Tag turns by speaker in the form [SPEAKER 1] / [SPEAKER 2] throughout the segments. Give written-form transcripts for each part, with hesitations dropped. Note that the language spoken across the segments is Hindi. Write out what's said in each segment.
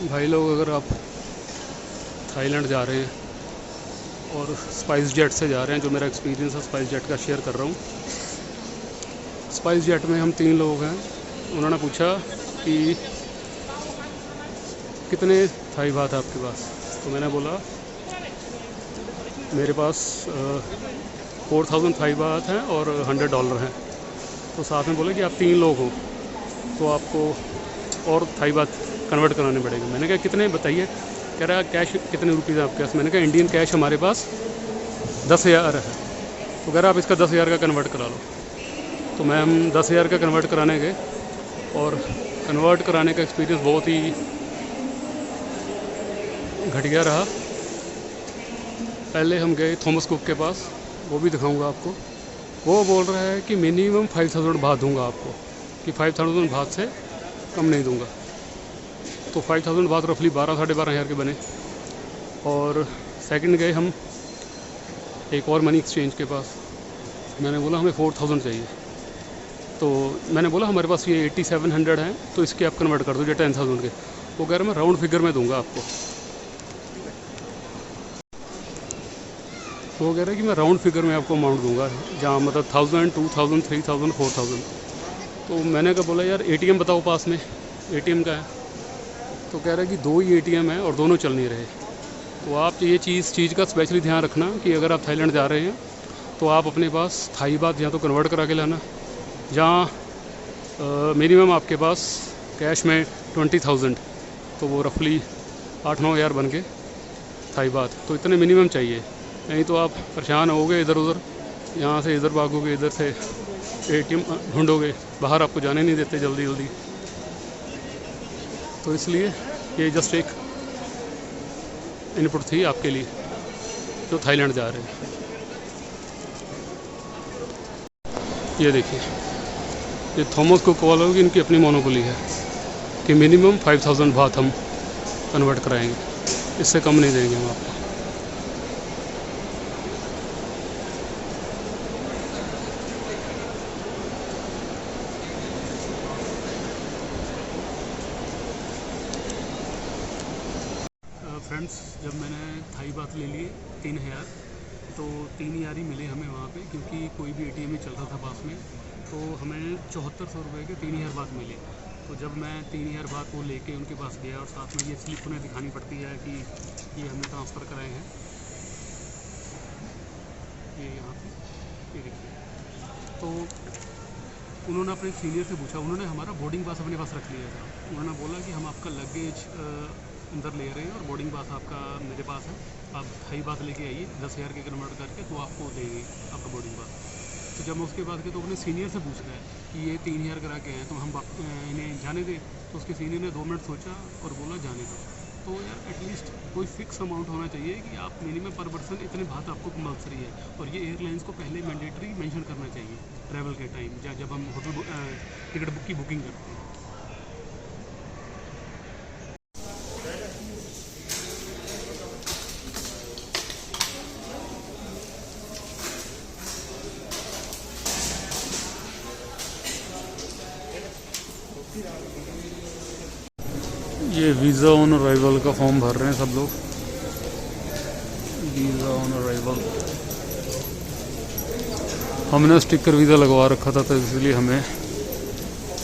[SPEAKER 1] भाई लोग, अगर आप थाईलैंड जा रहे हैं और स्पाइस जेट से जा रहे हैं, जो मेरा एक्सपीरियंस है स्पाइस जेट का शेयर कर रहा हूँ। स्पाइस जेट में हम 3 लोग हैं। उन्होंने पूछा कि कितने थाई बात है आपके पास, तो मैंने बोला मेरे पास 4000 थाई बात हैं और $100 हैं। तो साथ में बोले कि आप 3 लोग हो तो आपको और थाई बात कन्वर्ट कराने पड़ेगा। मैंने कहा कितने बताइए। कह रहा कैश कितने रुपीज़ है आपके पास। मैंने कहा इंडियन कैश हमारे पास 10,000 है। तो कह रहा आप इसका 10,000 का कन्वर्ट करा लो। तो मैं हम 10,000 का कन्वर्ट कराने गए और कन्वर्ट कराने का एक्सपीरियंस बहुत ही घटिया रहा। पहले हम गए थॉमस कुक के पास, वो भी दिखाऊंगा आपको। वो बोल रहा है कि मिनिमम 5,000 बात दूंगा आपको, कि 5,000 बात से कम नहीं दूंगा। तो 5,000 बात रफली 12 साढ़े 12 हज़ार के बने। और सेकंड गए हम एक और मनी एक्सचेंज के पास। मैंने बोला हमें 4,000 चाहिए। तो मैंने बोला हमारे पास ये 8700 हैं, तो इसके आप कन्वर्ट कर दो जो 10,000 के। वो कह रहा मैं राउंड फिगर में दूंगा आपको। तो वो कह रहा है कि मैं राउंड फिगर में आपको अमाउंट दूंगा, जहाँ मतलब 1000, 2000, 3000, 4000। तो मैंने कहा बोला यार ATM बताओ पास में, ATM का है। तो कह रहा है कि 2 ही ATM हैं और दोनों चल नहीं रहे। तो आप ये चीज़ का स्पेशली ध्यान रखना कि अगर आप थाईलैंड जा रहे हैं तो आप अपने पास थाई बात या तो कन्वर्ट करा के लाना, जहाँ मिनिमम आपके पास कैश में 20,000, तो वो रफली 8-9 हज़ार बन के थाई बात। तो इतने मिनिमम चाहिए, नहीं तो आप परेशान होगे इधर उधर, यहाँ से इधर भागोगे, इधर से ATM ढूंढोगे, बाहर आपको जाने नहीं देते जल्दी जल्दी। तो इसलिए ये जस्ट एक इनपुट थी आपके लिए जो थाईलैंड जा रहे हैं। ये देखिए, ये थॉमस कुक वालों की इनकी अपनी मोनोपोली है कि मिनिमम 5,000 बात हम कन्वर्ट कराएंगे, इससे कम नहीं देंगे हम आपको। फ्रेंड्स, जब मैंने थाई बात ले लिए 3,000, तो 3,000 ही मिले हमें वहाँ पे, क्योंकि कोई भी ATM नहीं चल रहा था पास में। तो हमें 7400 रुपये के 3,000 बात मिले। तो जब मैं 3,000 बात वो लेके उनके पास गया, और साथ में ये स्लिप उन्हें दिखानी पड़ती है कि ये हमने ट्रांसफ़र कराए हैं, ये यहाँ पे ये देखिए। तो उन्होंने अपने सीनियर से पूछा, उन्होंने हमारा बोर्डिंग पास अपने पास रख लिया था। उन्होंने बोला कि हम आपका लगेज अंदर ले रहे हैं और बोर्डिंग पास आपका मेरे पास है, आप थाई बात लेके आइए 10,000 के कन्वर्ट करके, तो आपको देंगे आपका बोर्डिंग पास। तो जब मैं उसके बाद के तो अपने सीनियर से पूछ रहा है कि ये 3,000 करा के हैं, तो हम इन्हें जाने दें। तो उसके सीनियर ने 2 मिनट सोचा और बोला जाने दो। तो यार एटलीस्ट कोई फिक्स अमाउंट होना चाहिए कि आप मिनिमम पर पर्सन इतने बात आपको कंपल्सरी है। और ये एयरलाइंस को पहले मैंडेटरी मेंशन करना चाहिए ट्रैवल के टाइम, जब हम होटल टिकट की बुकिंग करते हैं। ये वीज़ा ऑन अराइवल का फॉर्म भर रहे हैं सब लोग। वीज़ा ऑन अराइवल, हमने स्टिकर वीज़ा लगवा रखा था, तो इसलिए हमें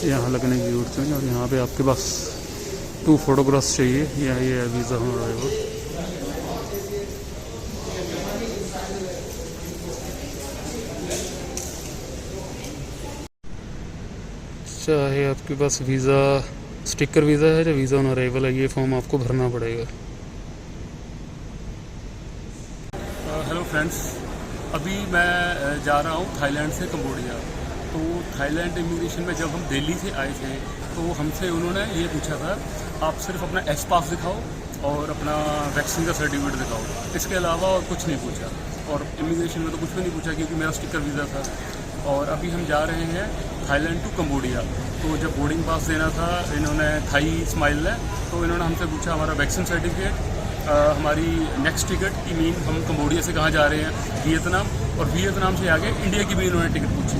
[SPEAKER 1] यहाँ लगने की जरूरत है। और यहाँ पे आपके पास 2 फोटोग्राफ्स चाहिए। या ये है वीज़ा ऑन अराइवल। चाहे आपके पास वीज़ा स्टिकर वीज़ा है या वीज़ा ऑन अराइवल है, ये फॉर्म आपको भरना पड़ेगा। हेलो फ्रेंड्स, अभी मैं जा रहा हूँ थाईलैंड से कंबोडिया। तो थाईलैंड इमिग्रेशन में जब हम दिल्ली से आए थे, तो हमसे उन्होंने ये पूछा था आप सिर्फ अपना एच पास दिखाओ और अपना वैक्सीन का सर्टिफिकेट दिखाओ, इसके अलावा और कुछ नहीं पूछा। और इमिग्रेशन में तो कुछ भी नहीं पूछा, क्योंकि मेरा स्टिकर वीज़ा था। और अभी हम जा रहे हैं थाईलैंड टू कंबोडिया। तो जब बोर्डिंग पास देना था, इन्होंने थाई स्माइल है, तो इन्होंने हमसे पूछा हमारा वैक्सीन सर्टिफिकेट, हमारी नेक्स्ट टिकट की मीन हम कंबोडिया से कहाँ जा रहे हैं, वियतनाम, और वियतनाम से आगे इंडिया की भी इन्होंने टिकट पूछी।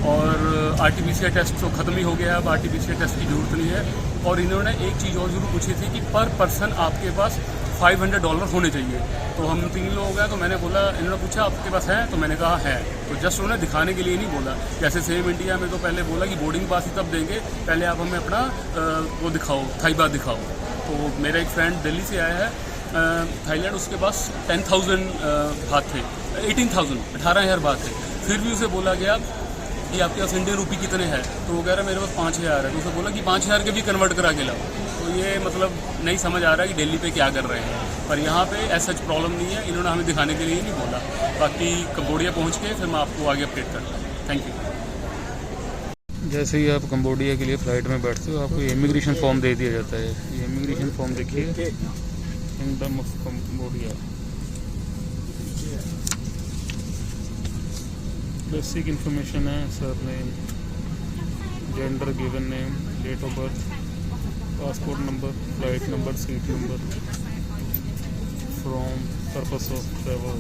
[SPEAKER 1] और RT-PCR टेस्ट तो ख़त्म ही हो गया, अब RT-PCR टेस्ट की ज़रूरत नहीं है। और इन्होंने एक चीज़ और ज़रूर पूछी थी कि पर पर्सन आपके पास $500 होने चाहिए। तो हम 3 लोग हैं, तो मैंने बोला, इन्होंने पूछा आपके पास है, तो मैंने कहा है। तो जस्ट उन्होंने दिखाने के लिए नहीं बोला, जैसे सेम इंडिया में तो पहले बोला कि बोर्डिंग पास ही तब देंगे, पहले आप हमें अपना वो दिखाओ, थाईबा दिखाओ। तो मेरा एक फ्रेंड दिल्ली से आया है थाईलैंड, उसके पास 10,000 बात थे, 18,000 बात थे। फिर भी उसे बोला गया कि आपके पास इंडियन रूपी कितने हैं, तो वो कह रहा है मेरे पास 5,000 है। तो उसे बोला कि 5,000 के भी कन्वर्ट करा के लाओ। तो ये मतलब नहीं समझ आ रहा है कि दिल्ली पे क्या कर रहे हैं, पर यहाँ पे ऐसा प्रॉब्लम नहीं है, इन्होंने हमें दिखाने के लिए ही नहीं बोला। बाकी कंबोडिया पहुँच के फिर मैं आपको आगे अपडेट करता हूँ। Thank you.
[SPEAKER 2] जैसे ही आप कंबोडिया के लिए फ़्लाइट में बैठते हो, आपको इमिग्रेशन फॉर्म दे दिया जाता है। ये इमिग्रेशन फॉर्म देखिए, kingdom of Cambodia. Basic information है, surname, gender, given name, date of birth, passport number, flight number, seat number, from, purpose of travel,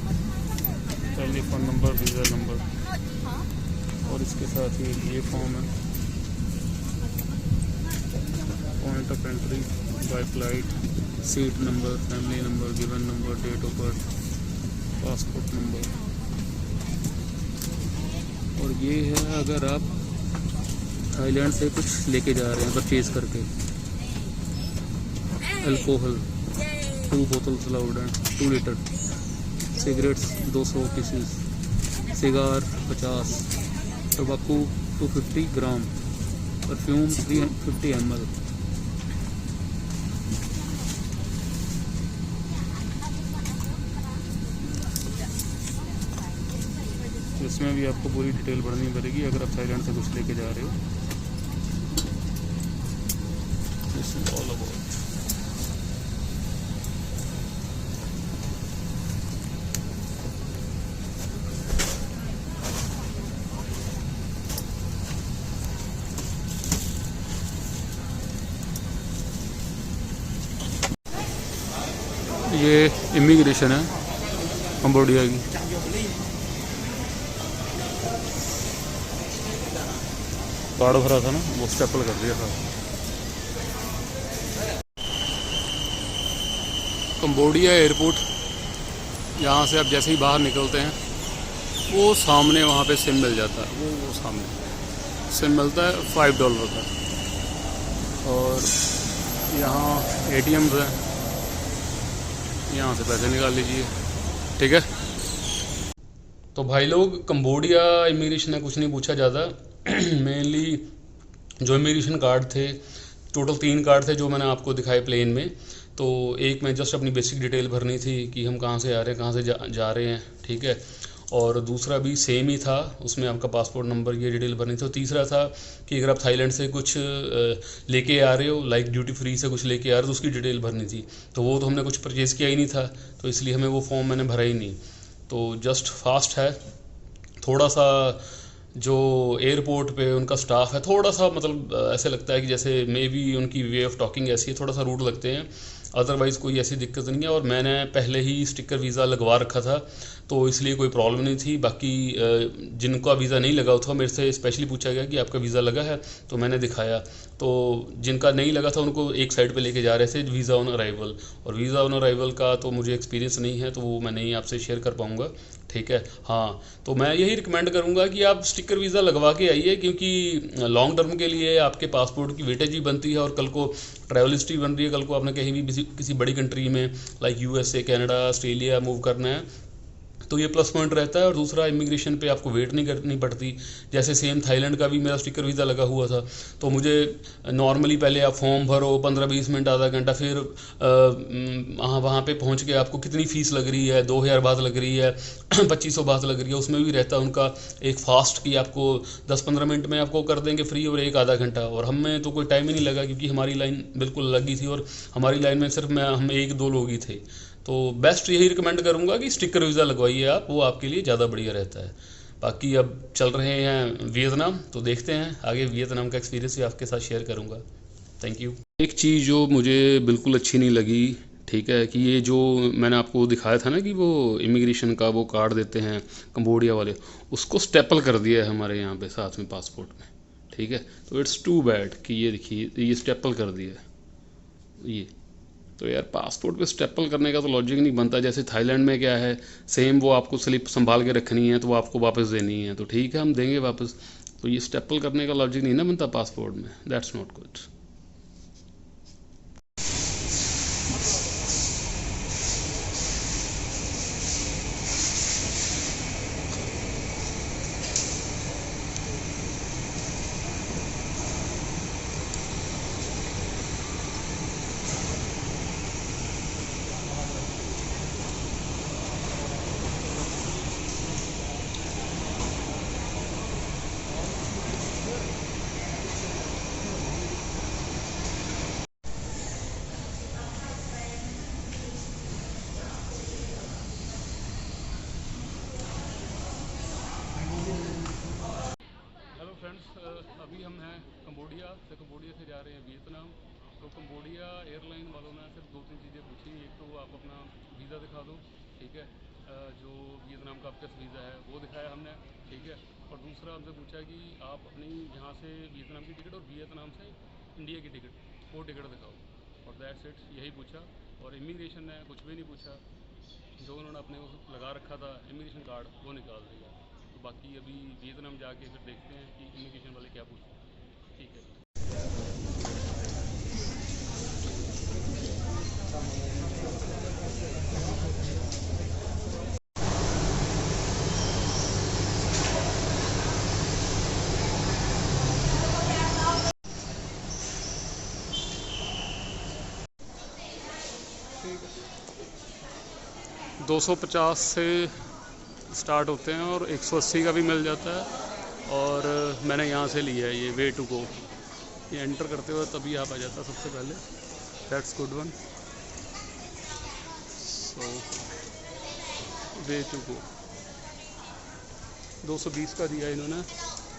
[SPEAKER 2] telephone number, visa number. और इसके साथ ही ये फॉर्म है, point of entry by flight, seat number, family number, given number, date of birth, passport number. और ये है अगर आप थाईलैंड से कुछ लेके जा रहे हैं परचेज करके। अल्कोहल 2 बोतल्स अलाउड हैं, 2 litre. Cigarettes 200 pieces, cigar 50, tobacco 250 gram, perfume 350 ml। इसमें भी आपको पूरी डिटेल भरनी पड़ेगी अगर आप थाईलैंड से कुछ लेके जा रहे हो। This is all about. ये इमिग्रेशन है कंबोडिया की। कार्ड भरा था ना, वो स्टेपल कर दिया था। कंबोडिया एयरपोर्ट, यहाँ से आप जैसे ही बाहर निकलते हैं वो सामने वहाँ पे सिम मिल जाता है, वो सामने सिम मिलता है $5 का। और यहाँ ATMs हैं, यहाँ से पैसे निकाल लीजिए, ठीक है। तो भाई लोग, कंबोडिया इमिग्रेशन ने कुछ नहीं पूछा ज़्यादा। मेनली जो इमिग्रेशन कार्ड थे, टोटल 3 कार्ड थे जो मैंने आपको दिखाए प्लेन में। तो एक में जस्ट अपनी बेसिक डिटेल भरनी थी कि हम कहाँ से आ रहे हैं, कहाँ से जा रहे हैं, ठीक है। और दूसरा भी सेम ही था, उसमें आपका पासपोर्ट नंबर ये डिटेल भरनी थी। और तीसरा था कि अगर आप थाईलैंड से कुछ लेके आ रहे हो, लाइक ड्यूटी फ्री से कुछ लेके आ रहे हो, तो उसकी डिटेल भरनी थी। तो वो तो हमने कुछ परचेज़ किया ही नहीं था, तो इसलिए हमें वो फॉर्म मैंने भरा ही नहीं। तो जस्ट फास्ट है थोड़ा सा। जो एयरपोर्ट पे उनका स्टाफ है थोड़ा सा, मतलब ऐसे लगता है कि जैसे मे बी उनकी वे ऑफ टॉकिंग ऐसी है, थोड़ा सा रूड लगते हैं। अदरवाइज़ कोई ऐसी दिक्कत नहीं है। और मैंने पहले ही स्टिकर वीज़ा लगवा रखा था, तो इसलिए कोई प्रॉब्लम नहीं थी। बाकी जिनका वीज़ा नहीं लगा था, मेरे से स्पेशली पूछा गया कि आपका वीज़ा लगा है, तो मैंने दिखाया। तो जिनका नहीं लगा था उनको एक साइड पे लेके जा रहे थे, वीज़ा ऑन अराइवल। और वीज़ा ऑन अराइवल का तो मुझे एक्सपीरियंस नहीं है, तो वो मैं नहीं आपसे शेयर कर पाऊँगा, ठीक है। हाँ, तो मैं यही रिकमेंड करूँगा कि आप स्टिकर वीज़ा लगवा के आइए, क्योंकि लॉन्ग टर्म के लिए आपके पासपोर्ट की वेटेज भी बनती है। और कल को ट्रैवल हिस्ट्री बन रही है, कल को आपने कहीं भी किसी बड़ी कंट्री में like USA, Canada, Australia move करना है, तो ये प्लस पॉइंट रहता है। और दूसरा, इमिग्रेशन पे आपको वेट नहीं करनी पड़ती। जैसे सेम थाईलैंड का भी मेरा स्टिकर वीज़ा लगा हुआ था, तो मुझे नॉर्मली पहले आप फॉर्म भरो 15-20 मिनट, आधा घंटा, फिर वहाँ पे पहुँच के आपको कितनी फ़ीस लग रही है, 2,000 बात लग रही है, 2,500 बात लग रही है। उसमें भी रहता है उनका एक फास्ट कि आपको 10-15 मिनट में आपको कर देंगे फ्री, और एक आधा घंटा। और हमें तो कोई टाइम ही नहीं लगा, क्योंकि हमारी लाइन बिल्कुल अलग ही थी, और हमारी लाइन में सिर्फ हम 1-2 लोग ही थे। तो बेस्ट यही रिकमेंड करूँगा कि स्टिकर वीज़ा लगवाइए आप, वो आपके लिए ज़्यादा बढ़िया रहता है। बाकी अब चल रहे हैं वियतनाम, तो देखते हैं आगे वियतनाम का एक्सपीरियंस भी आपके साथ शेयर करूँगा। Thank you. एक चीज़ जो मुझे बिल्कुल अच्छी नहीं लगी, ठीक है, कि ये जो मैंने आपको दिखाया था ना कि वो इमिग्रेशन का वो कार्ड देते हैं कंबोडिया वाले, उसको स्टेपल कर दिया है हमारे यहाँ पे साथ में पासपोर्ट में। ठीक है, तो इट्स टू बैड कि ये देखिए ये स्टेपल कर दिया है ये। तो यार पासपोर्ट पे स्टेपल करने का तो लॉजिक नहीं बनता। जैसे थाईलैंड में क्या है, सेम वो आपको स्लिप संभाल के रखनी है तो वो आपको वापस देनी है, तो ठीक है हम देंगे वापस। तो ये स्टेपल करने का लॉजिक नहीं ना बनता पासपोर्ट में, that's not good. Hello friends, अभी हम हैं कंबोडिया से जा रहे हैं वियतनाम। तो कंबोडिया एयरलाइन वालों ने सिर्फ 2-3 चीज़ें पूछी। एक तो आप अपना वीज़ा दिखा दो, ठीक है, जो वियतनाम का आपका वीज़ा है वो दिखाया हमने, ठीक है। और दूसरा हमसे पूछा कि आप अपनी यहाँ से वियतनाम की टिकट और वियतनाम से इंडिया की टिकट, वो टिकट दिखाओ, और दैट्स इट, यही पूछा। और इमिग्रेशन ने कुछ भी नहीं पूछा, जो उन्होंने अपने उस लगा रखा था इमिग्रेशन कार्ड वो निकाल दिया। तो बाकी अभी वियतनाम जाके फिर देखते हैं कि इमिग्रेशन वाले क्या पूछते हैं। ठीक है। 250 से स्टार्ट होते हैं और 180 का भी मिल जाता है। और मैंने यहाँ से लिया है ये वे टू गो, ये एंटर करते हुए तभी आप आ जाता सबसे पहले, that's good one. So way to go 220 का दिया इन्होंने,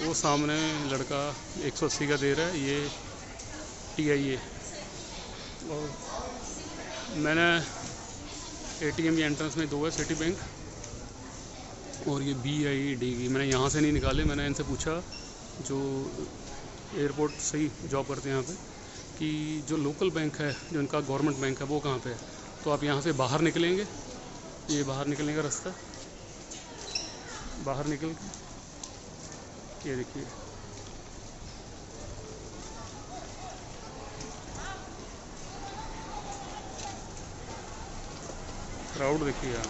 [SPEAKER 2] वो सामने लड़का 180 का दे रहा है, ये TIA। और मैंने ATM की एंट्रेंस में 2 है, सिटी बैंक और ये BID की मैंने यहाँ से नहीं निकाले। मैंने इनसे पूछा जो एयरपोर्ट से ही जॉब करते हैं यहाँ पे, कि जो लोकल बैंक है, जो इनका गवर्नमेंट बैंक है, वो कहाँ पे है। तो आप यहाँ से बाहर निकलेंगे, ये बाहर निकलने का रास्ता, बाहर निकल के ये देखिए, क्राउड देखिए यहाँ,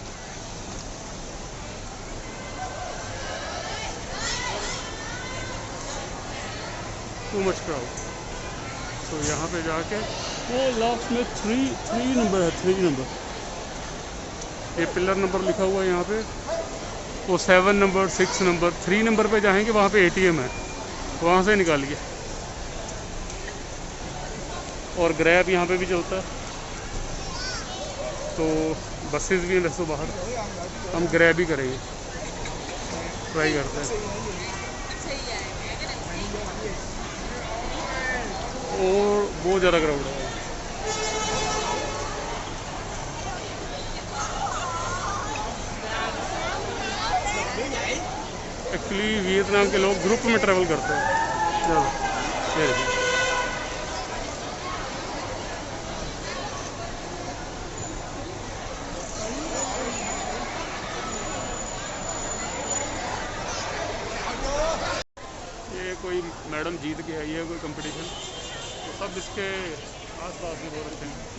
[SPEAKER 2] टू मच क्राउड। तो यहाँ पे जाके वो लास्ट में 3 नंबर है, 3 नंबर, ये पिलर नंबर लिखा हुआ है यहाँ पे, वो 7 नंबर 6 नंबर 3 नंबर पे जाएंगे, वहाँ पे ATM है, वहाँ से निकालिए। और ग्रैब यहाँ पे भी चलता है, तो बसेस भी हैं वैसे बाहर, हम ग्रैब ही करेंगे, ट्राई करते हैं। और बहुत ज़्यादा क्राउड है। एक्चुअली वियतनाम के लोग ग्रुप में ट्रैवल करते हैं। चलो ये कोई मैडम जीत के आई है कोई कंपटीशन, तो सब इसके आस-पास भी हो रखे हैं।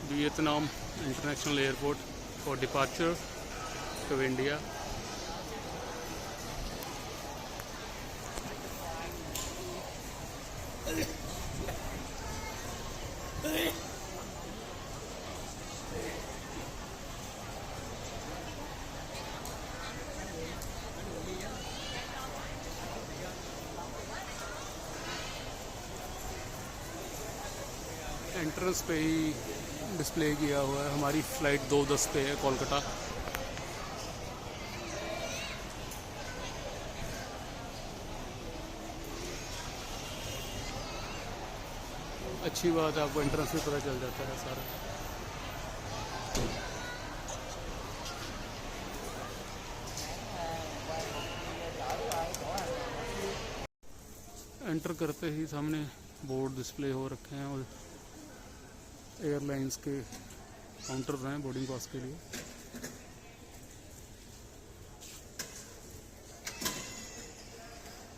[SPEAKER 2] Vietnam International Airport for departure to India. Entrance पे ही डिस्प्ले किया हुआ है। हमारी फ़्लाइट 2:10 पे है कोलकाता। अच्छी बात है, आपको एंट्रेंस पे पता चल जाता है सारा। एंटर करते ही सामने बोर्ड डिस्प्ले हो रखे हैं और एयरलाइंस के काउंटर्स हैं बोर्डिंग पास के लिए।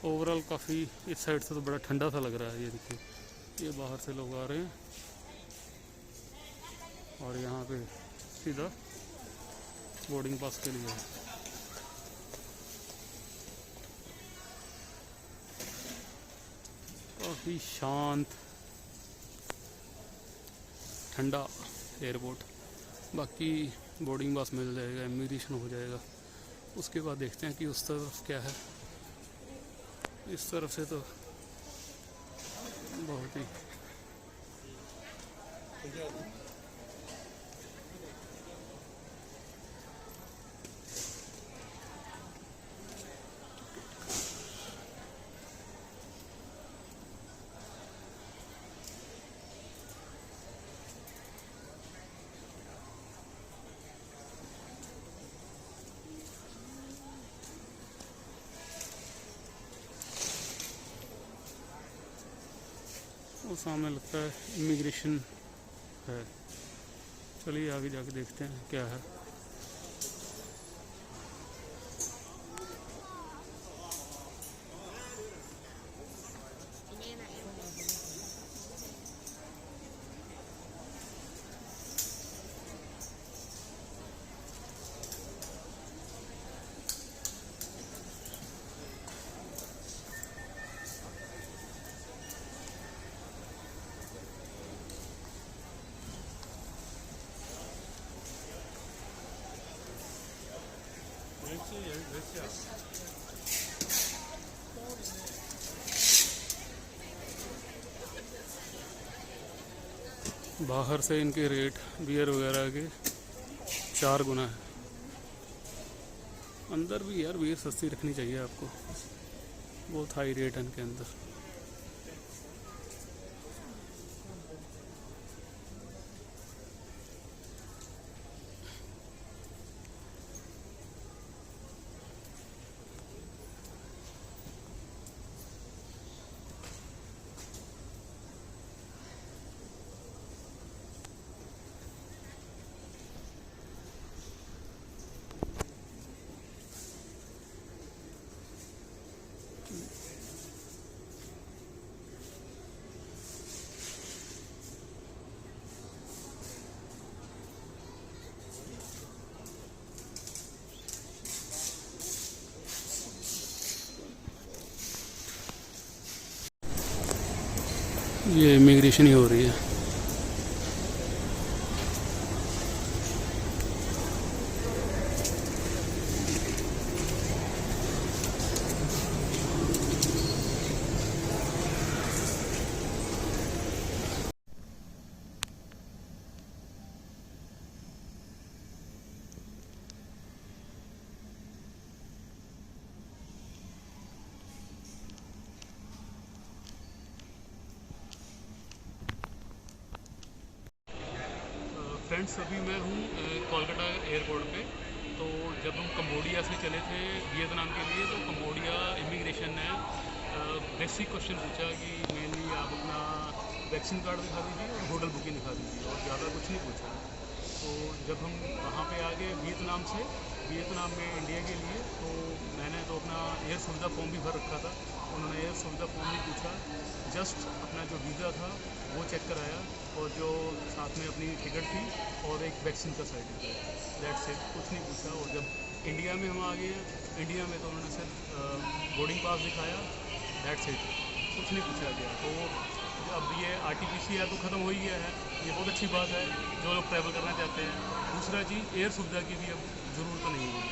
[SPEAKER 2] ओवरऑल काफ़ी इस साइड से तो बड़ा ठंडा सा लग रहा है। ये देखिए, ये बाहर से लोग आ रहे हैं और यहाँ पे सीधा बोर्डिंग पास के लिए है। काफ़ी शांत ठंडा एयरपोर्ट। बाकी बोर्डिंग पास मिल जाएगा, इमिग्रेशन हो जाएगा, उसके बाद देखते हैं कि उस तरफ क्या है। इस तरफ से तो बहुत ही वो सामने लगता है इमिग्रेशन है। चलिए आगे जाके देखते हैं क्या है। बाहर से इनके रेट बियर वगैरह के 4 गुना है। अंदर भी यार बियर सस्ती रखनी चाहिए आपको, बहुत हाई रेट है इनके अंदर। ये इमिग्रेशन ही हो रही है।
[SPEAKER 1] फ्रेंड्स, अभी मैं हूँ कोलकाता एयरपोर्ट पे। तो जब हम कंबोडिया से चले थे वियतनाम के लिए, तो कंबोडिया इमिग्रेशन ने बेसिक क्वेश्चन पूछा कि मेनली आप अपना वैक्सीन कार्ड दिखा दीजिए और होटल बुकिंग दिखा दीजिए, और ज़्यादा कुछ नहीं पूछा। तो जब हम वहाँ पे आ गए वियतनाम में इंडिया के लिए, तो मैंने तो अपना एयर सुविधा फॉर्म भी भर रखा था। उन्होंने एयर सुविधा फॉर्म नहीं पूछा, जस्ट अपना जो वीज़ा था वो चेक कराया और जो साथ में अपनी टिकट थी और एक वैक्सीन का सर्टिफिकेट, दैट्स इट, कुछ नहीं पूछा। और जब इंडिया में हम आ गए, इंडिया में तो उन्होंने सिर्फ बोर्डिंग पास दिखाया, दैट्स इट, कुछ नहीं पूछा गया। तो अब ये RT-PCR तो ख़त्म हो ही गया है, ये बहुत अच्छी बात है जो लोग ट्रैवल करना चाहते हैं। दूसरा चीज़, एयर सुविधा की भी अब ज़रूरत नहीं है।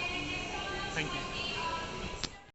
[SPEAKER 1] Thank you.